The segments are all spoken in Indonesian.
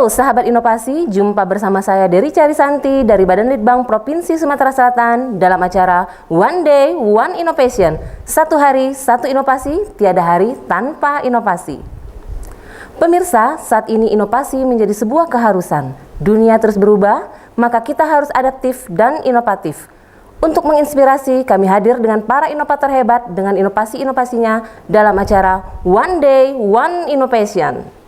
Halo sahabat inovasi, jumpa bersama saya Dery Carisanti dari Badan Litbang Provinsi Sumatera Selatan dalam acara One Day One Innovation. Satu hari, satu inovasi, tiada hari tanpa inovasi. Pemirsa, saat ini inovasi menjadi sebuah keharusan. Dunia terus berubah, maka kita harus adaptif dan inovatif. Untuk menginspirasi, kami hadir dengan para inovator hebat dengan inovasi-inovasinya dalam acara One Day One Innovation.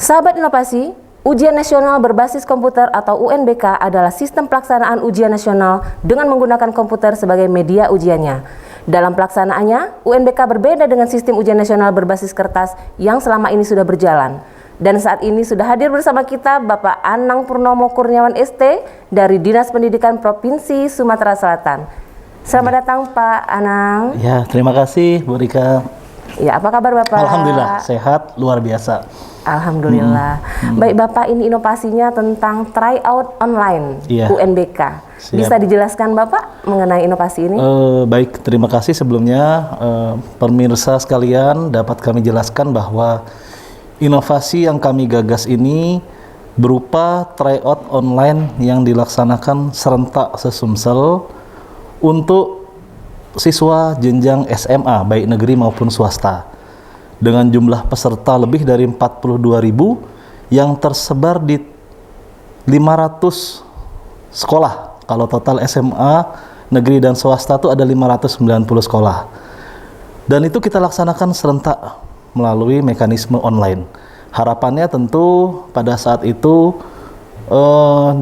Sahabat inovasi, ujian nasional berbasis komputer atau UNBK adalah sistem pelaksanaan ujian nasional dengan menggunakan komputer sebagai media ujiannya. Dalam pelaksanaannya, UNBK berbeda dengan sistem ujian nasional berbasis kertas yang selama ini sudah berjalan. Dan saat ini sudah hadir bersama kita Bapak Anang Purnomo Kurniawan ST dari Dinas Pendidikan Provinsi Sumatera Selatan. Selamat datang Pak Anang. Ya, terima kasih Bu Rika. Ya, apa kabar Bapak? Alhamdulillah, sehat, luar biasa. Alhamdulillah. Baik Bapak, ini inovasinya tentang tryout online UNBK. Siap. Bisa dijelaskan Bapak mengenai inovasi ini? Baik, terima kasih sebelumnya. Pemirsa sekalian, dapat kami jelaskan bahwa inovasi yang kami gagas ini berupa tryout online yang dilaksanakan serentak se-Sumsel untuk siswa jenjang SMA, baik negeri maupun swasta. Dengan jumlah peserta lebih dari 42.000 yang tersebar di 500 sekolah. Kalau total SMA, negeri dan swasta itu ada 590 sekolah. Dan itu kita laksanakan serentak melalui mekanisme online. Harapannya tentu pada saat itu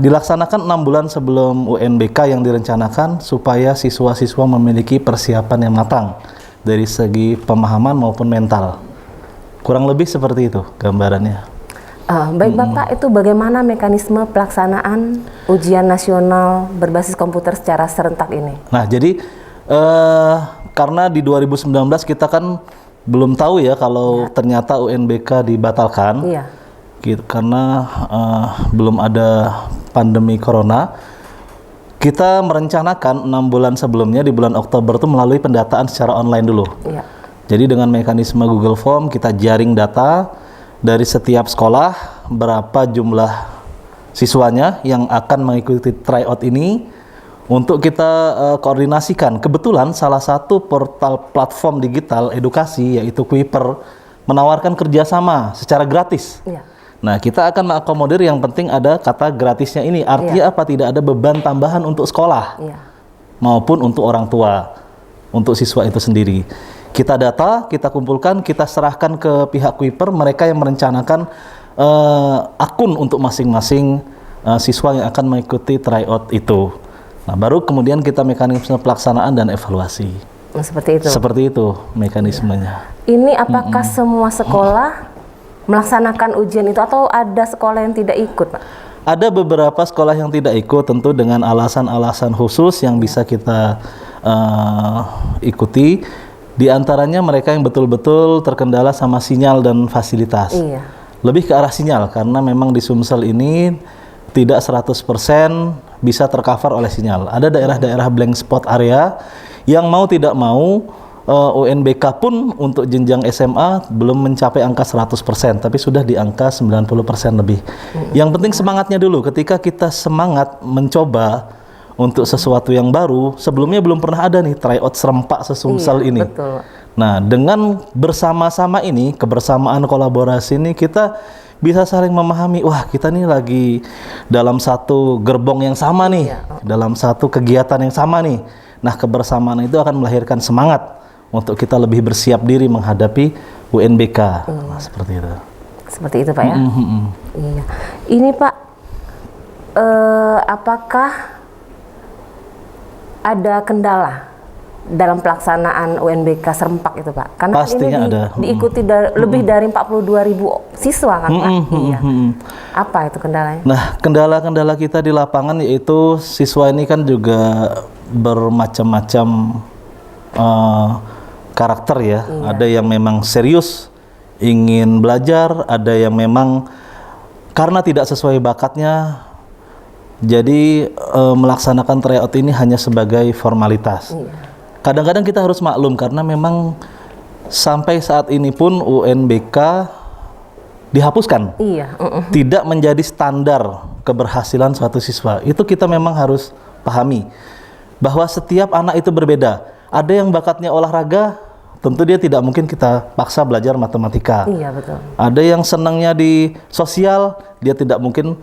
dilaksanakan 6 bulan sebelum UNBK yang direncanakan supaya siswa-siswa memiliki persiapan yang matang dari segi pemahaman maupun mental. Kurang lebih seperti itu gambarannya. Baik Bapak, itu bagaimana mekanisme pelaksanaan ujian nasional berbasis komputer secara serentak ini? Nah, jadi karena di 2019 kita kan belum tahu ya kalau ternyata UNBK dibatalkan. Iya. Karena belum ada pandemi corona. Kita merencanakan 6 bulan sebelumnya di bulan Oktober itu melalui pendataan secara online dulu. Iya. Jadi dengan mekanisme Google Form kita jaring data dari setiap sekolah berapa jumlah siswanya yang akan mengikuti tryout ini untuk kita koordinasikan. Kebetulan salah satu portal platform digital edukasi yaitu Kuiper menawarkan kerjasama secara gratis. Iya. Nah, kita akan mengakomodir yang penting ada kata gratisnya ini. Artinya apa? Tidak ada beban tambahan untuk sekolah maupun untuk orang tua, untuk siswa itu sendiri. Kita data, kita kumpulkan, kita serahkan ke pihak Kuiper, mereka yang merencanakan akun untuk masing-masing siswa yang akan mengikuti tryout itu. Nah, baru kemudian kita mekanisme pelaksanaan dan evaluasi. Seperti itu? Seperti itu mekanismenya. Ini apakah semua sekolah melaksanakan ujian itu atau ada sekolah yang tidak ikut, Pak? Ada beberapa sekolah yang tidak ikut, tentu dengan alasan-alasan khusus yang bisa kita ikuti. Di antaranya mereka yang betul-betul terkendala sama sinyal dan fasilitas. Iya. Lebih ke arah sinyal, karena memang di Sumsel ini tidak 100% bisa tercover oleh sinyal. Ada daerah-daerah blank spot area yang mau tidak mau UNBK pun untuk jenjang SMA belum mencapai angka 100%, tapi sudah di angka 90% lebih. Yang penting semangatnya dulu, ketika kita semangat mencoba untuk sesuatu yang baru, sebelumnya belum pernah ada nih tryout serempak se-Sumsel ini. Betul. Nah, dengan bersama-sama ini, kebersamaan kolaborasi ini, kita bisa saling memahami, wah kita nih lagi dalam satu gerbong yang sama nih, dalam satu kegiatan yang sama nih. Nah, kebersamaan itu akan melahirkan semangat untuk kita lebih bersiap diri menghadapi UNBK. Nah, seperti itu. Seperti itu Pak ya? Iya. Ini Pak, apakah ada kendala dalam pelaksanaan UNBK serempak itu Pak? Karena pastinya ini diikuti lebih dari 42.000 siswa kan Pak? Iya. Apa itu kendalanya? Nah, kendala-kendala kita di lapangan yaitu siswa ini kan juga bermacam-macam karakter ya. Ada yang memang serius ingin belajar, ada yang memang karena tidak sesuai bakatnya jadi melaksanakan tryout ini hanya sebagai formalitas. Kadang-kadang kita harus maklum karena memang sampai saat ini pun UNBK dihapuskan. Iya. Tidak menjadi standar keberhasilan suatu siswa. Itu kita memang harus pahami bahwa setiap anak itu berbeda. Ada yang bakatnya olahraga, tentu dia tidak mungkin kita paksa belajar matematika. Iya, betul. Ada yang senangnya di sosial, dia tidak mungkin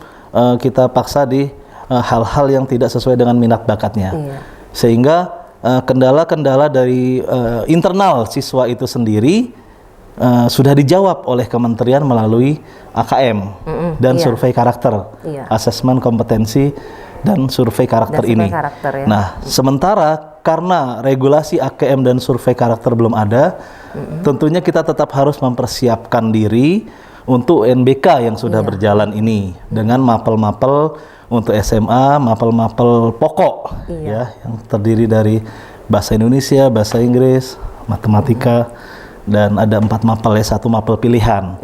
kita paksa di hal-hal yang tidak sesuai dengan minat bakatnya. Iya. Sehingga kendala-kendala dari internal siswa itu sendiri sudah dijawab oleh kementerian melalui AKM dan survei karakter, asesmen kompetensi dan survei karakter ini. Ya. Nah, sementara karena regulasi AKM dan survei karakter belum ada, tentunya kita tetap harus mempersiapkan diri untuk UNBK yang sudah berjalan ini dengan mapel-mapel untuk SMA, mapel-mapel pokok ya, yang terdiri dari bahasa Indonesia, bahasa Inggris, matematika, dan ada 4 mapel ya, 1 mapel pilihan.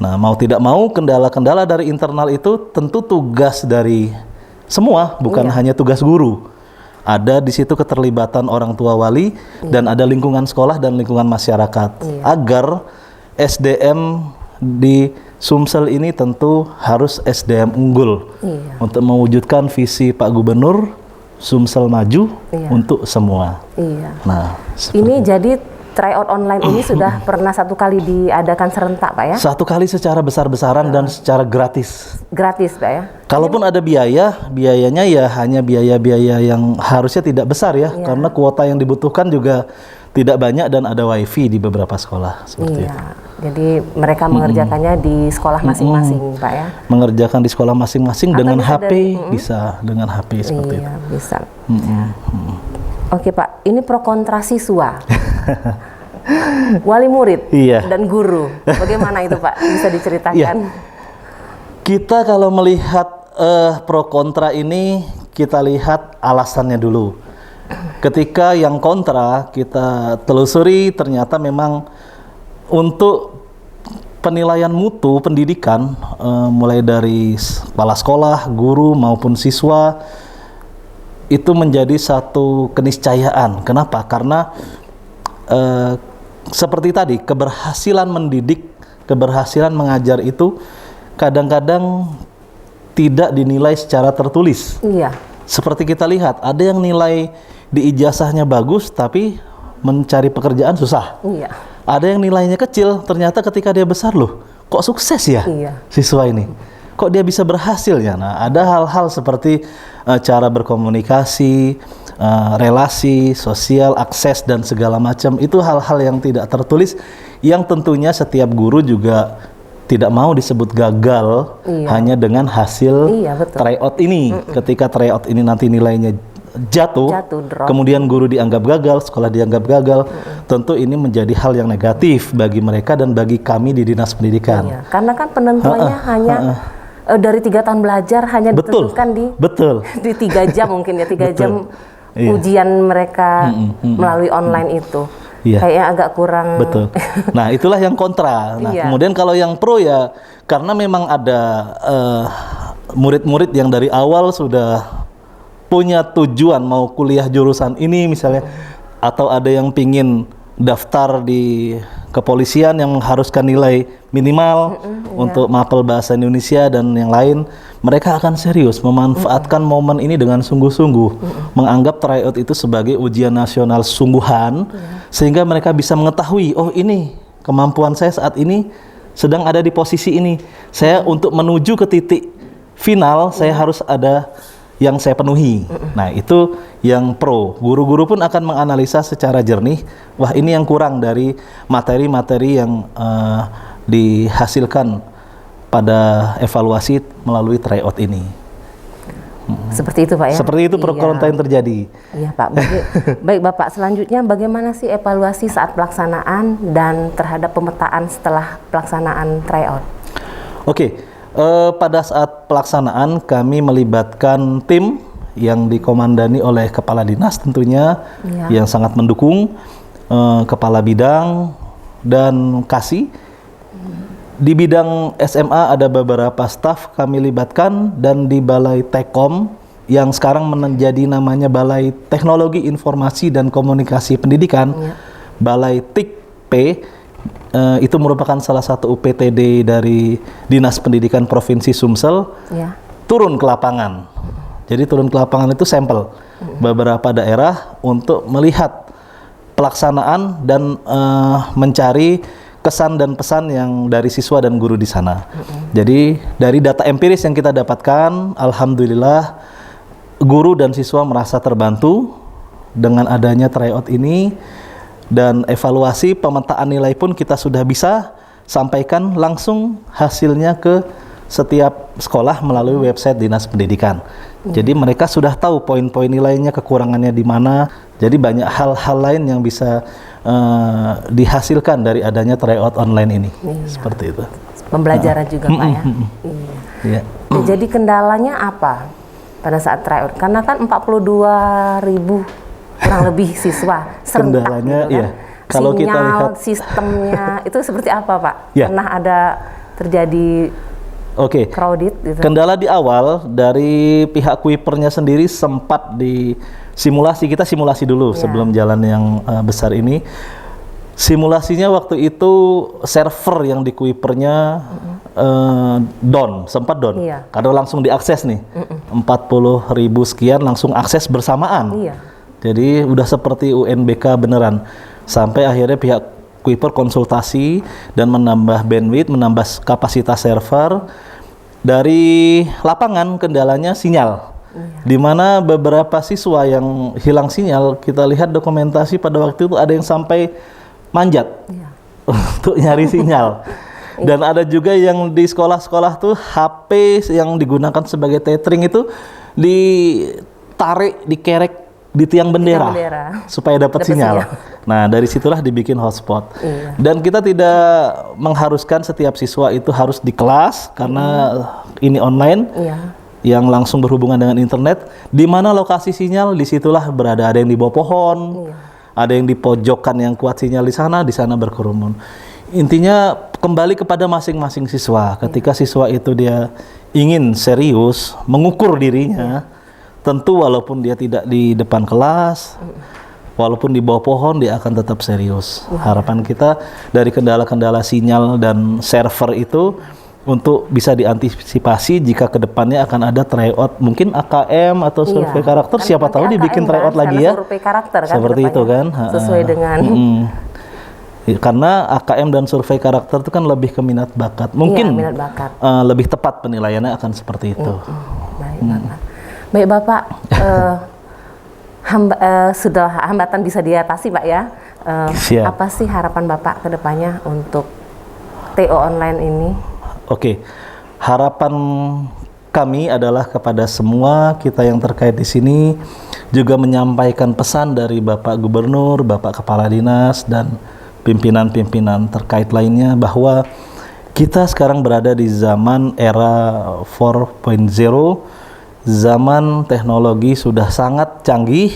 Nah, mau tidak mau kendala-kendala dari internal itu tentu tugas dari semua, bukan hanya tugas guru. Ada di situ keterlibatan orang tua wali dan ada lingkungan sekolah dan lingkungan masyarakat agar SDM di Sumsel ini tentu harus SDM unggul untuk mewujudkan visi Pak Gubernur Sumsel maju untuk semua. Nah, ini jadi tryout online ini sudah pernah 1 kali diadakan serentak, Pak ya? 1 kali secara besar-besaran dan secara gratis. Gratis, Pak ya? Kalaupun ada biayanya ya hanya biaya-biaya yang harusnya tidak besar ya, karena kuota yang dibutuhkan juga tidak banyak dan ada wifi di beberapa sekolah seperti itu. Jadi mereka mengerjakannya di sekolah masing-masing, Pak ya? Mengerjakan di sekolah masing-masing dengan HP bisa, dengan HP seperti itu. Bisa. Oke Pak, ini pro kontra siswa, wali murid dan guru. Bagaimana itu Pak? Bisa diceritakan? Kita kalau melihat pro kontra ini, kita lihat alasannya dulu. Ketika yang kontra kita telusuri, ternyata memang untuk penilaian mutu pendidikan, mulai dari kepala sekolah, guru maupun siswa, itu menjadi satu keniscayaan. Kenapa? Karena seperti tadi, keberhasilan mendidik, keberhasilan mengajar itu kadang-kadang tidak dinilai secara tertulis. Seperti kita lihat, ada yang nilai di ijazahnya bagus, tapi mencari pekerjaan susah. Ada yang nilainya kecil, ternyata ketika dia besar, loh, kok sukses ya siswa ini? Kok dia bisa berhasil ya? Nah, ada hal-hal seperti cara berkomunikasi, relasi, sosial, akses, dan segala macam. Itu hal-hal yang tidak tertulis, yang tentunya setiap guru juga tidak mau disebut gagal hanya dengan hasil tryout ini. Ketika tryout ini nanti nilainya jatuh kemudian guru dianggap gagal, sekolah dianggap gagal, tentu ini menjadi hal yang negatif bagi mereka dan bagi kami di Dinas Pendidikan. Karena kan penentuannya hanya dari 3 tahun belajar hanya ditentukan di 3 jam mungkin ya, 3 jam ujian mereka melalui online itu. Kayaknya agak kurang. Nah, itulah yang kontra. Nah, kemudian kalau yang pro ya, karena memang ada murid-murid yang dari awal sudah punya tujuan mau kuliah jurusan ini misalnya, atau ada yang pingin daftar di kepolisian yang mengharuskan nilai minimal untuk mapel bahasa Indonesia dan yang lain, mereka akan serius memanfaatkan momen ini dengan sungguh-sungguh, menganggap tryout itu sebagai ujian nasional sungguhan, sehingga mereka bisa mengetahui, oh ini kemampuan saya saat ini sedang ada di posisi ini, saya untuk menuju ke titik final saya harus ada yang saya penuhi. Nah, itu yang pro. Guru-guru pun akan menganalisa secara jernih, wah ini yang kurang dari materi-materi yang dihasilkan pada evaluasi melalui tryout ini. Seperti itu Pak ya? Seperti itu pro kontra yang terjadi. Iya Pak. Baik Bapak, selanjutnya bagaimana sih evaluasi saat pelaksanaan dan terhadap pemetaan setelah pelaksanaan tryout? Oke. Pada saat pelaksanaan kami melibatkan tim yang dikomandani oleh kepala dinas tentunya yang sangat mendukung, kepala bidang dan kasih. Di bidang SMA ada beberapa staf kami libatkan, dan di Balai Tekom yang sekarang menjadi namanya Balai Teknologi Informasi dan Komunikasi Pendidikan, Balai TIKP, itu merupakan salah satu UPTD dari Dinas Pendidikan Provinsi Sumsel, Ya. turun ke lapangan. Jadi turun ke lapangan itu sampel beberapa daerah untuk melihat pelaksanaan dan mencari kesan dan pesan yang dari siswa dan guru di sana. Jadi dari data empiris yang kita dapatkan, alhamdulillah guru dan siswa merasa terbantu dengan adanya tryout ini, dan evaluasi pemetaan nilai pun kita sudah bisa sampaikan langsung hasilnya ke setiap sekolah melalui website Dinas Pendidikan. Jadi mereka sudah tahu poin-poin nilainya, kekurangannya di mana. Jadi banyak hal-hal lain yang bisa dihasilkan dari adanya tryout online ini. Seperti itu. Pembelajaran juga Pak ya. Iya. Ya, jadi kendalanya apa pada saat tryout? Karena kan 42.000 kurang lebih siswa serentak Kendalanya, gitu kan. iya. Kalau Sinyal, kita lihat sistemnya itu seperti apa Pak? Ya. Pernah ada terjadi Oke. crowded gitu? Kendala di awal dari pihak Kuipernya sendiri sempat di simulasi, kita simulasi dulu sebelum jalan yang besar ini. Simulasinya waktu itu server yang di Kuipernya down, sempat down. Iya. Karena langsung diakses nih. 40.000 sekian langsung akses bersamaan. Iya. Jadi udah seperti UNBK beneran. Sampai akhirnya pihak Kuiper konsultasi dan menambah bandwidth, menambah kapasitas server. Dari lapangan kendalanya sinyal. Di mana beberapa siswa yang hilang sinyal, kita lihat dokumentasi pada waktu itu ada yang sampai manjat untuk nyari sinyal. Dan ada juga yang di sekolah-sekolah tuh HP yang digunakan sebagai tethering itu ditarik, dikerek di tiang bendera, supaya dapat sinyal. Nah, dari situlah dibikin hotspot. Dan kita tidak mengharuskan setiap siswa itu harus di kelas karena ini online. Yang langsung berhubungan dengan internet, di mana lokasi sinyal disitulah berada. Ada yang di bawah pohon, ada yang di pojokan yang kuat sinyal di sana berkerumun. Intinya kembali kepada masing-masing siswa. Ketika siswa itu dia ingin serius mengukur dirinya, tentu walaupun dia tidak di depan kelas, walaupun di bawah pohon, dia akan tetap serius. Harapan kita dari kendala-kendala sinyal dan server itu untuk bisa diantisipasi jika kedepannya akan ada tryout, mungkin AKM atau survei karakter, kan siapa tahu dibikin tryout lagi ya. Survei karakter kan seperti itu kan. Sesuai dengan karena AKM dan survei karakter itu kan lebih ke minat bakat. Mungkin minat bakat. Lebih tepat penilaiannya akan seperti itu. Baik Bapak, sudah hambatan bisa diatasi Pak ya. Apa sih harapan Bapak ke depannya untuk TO online ini? Oke, harapan kami adalah kepada semua kita yang terkait di sini juga menyampaikan pesan dari Bapak Gubernur, Bapak Kepala Dinas, dan pimpinan-pimpinan terkait lainnya bahwa kita sekarang berada di zaman era 4.0, zaman teknologi sudah sangat canggih,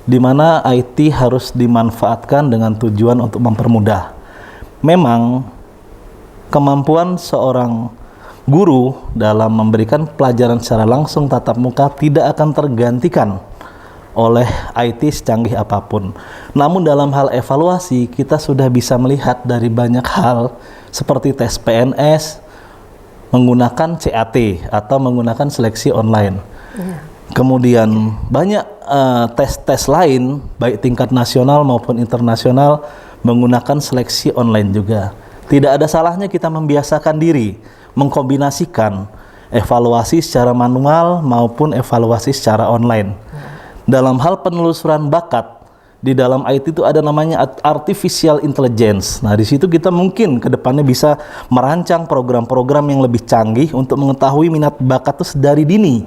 di mana IT harus dimanfaatkan dengan tujuan untuk mempermudah. Memang kemampuan seorang guru dalam memberikan pelajaran secara langsung tatap muka tidak akan tergantikan oleh IT secanggih apapun. Namun dalam hal evaluasi kita sudah bisa melihat dari banyak hal seperti tes PNS menggunakan CAT atau menggunakan seleksi online. Kemudian banyak tes-tes lain baik tingkat nasional maupun internasional menggunakan seleksi online juga. Tidak ada salahnya kita membiasakan diri, mengkombinasikan evaluasi secara manual maupun evaluasi secara online. Dalam hal penelusuran bakat, di dalam IT itu ada namanya artificial intelligence. Nah, di situ kita mungkin ke depannya bisa merancang program-program yang lebih canggih untuk mengetahui minat bakat itu sedari dini.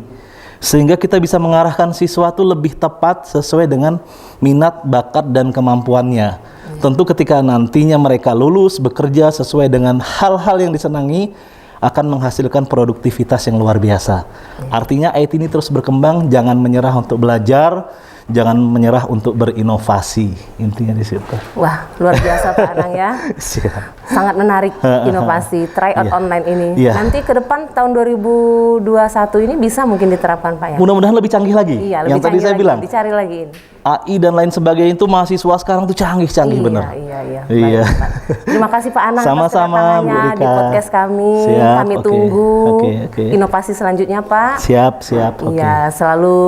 Sehingga kita bisa mengarahkan siswa itu lebih tepat sesuai dengan minat, bakat, dan kemampuannya. Tentu ketika nantinya mereka lulus bekerja sesuai dengan hal-hal yang disenangi akan menghasilkan produktivitas yang luar biasa. Artinya IT ini terus berkembang, jangan menyerah untuk belajar, jangan menyerah untuk berinovasi, intinya di situ. Wah, luar biasa Pak Anang ya. Siap. Sangat menarik inovasi tryout Iya. online ini. Iya. Nanti ke depan tahun 2021 ini bisa mungkin diterapkan Pak ya. Mudah-mudahan lebih canggih lagi. Iya, lebih Yang tadi canggih saya lagi, bilang, dicari lagi ini. AI dan lain sebagainya itu mahasiswa sekarang tuh canggih-canggih Iya, bener. iya. Iya. Baik, Pak. Terima kasih Pak Anang atas Sama-sama, Bu kedatangannya di Rika. podcast kami. Siap, Kami oke. tunggu Oke. inovasi selanjutnya Pak. Siap, oke. Iya, selalu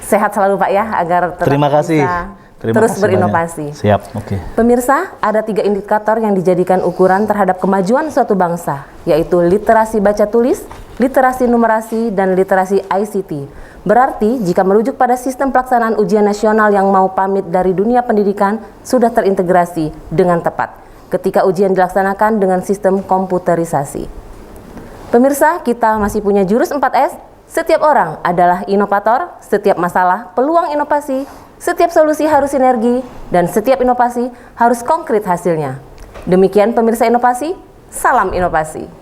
sehat selalu Pak ya, agar tetap Terima kasih. bisa Terima terus kasih berinovasi. banyak. Siap, oke. Pemirsa, ada 3 indikator yang dijadikan ukuran terhadap kemajuan suatu bangsa, yaitu literasi baca tulis, literasi numerasi, dan literasi ICT. Berarti, jika merujuk pada sistem pelaksanaan ujian nasional yang mau pamit dari dunia pendidikan, sudah terintegrasi dengan tepat ketika ujian dilaksanakan dengan sistem komputerisasi. Pemirsa, kita masih punya jurus 4S. Setiap orang adalah inovator, setiap masalah peluang inovasi, setiap solusi harus sinergi, dan setiap inovasi harus konkret hasilnya. Demikian pemirsa inovasi, salam inovasi.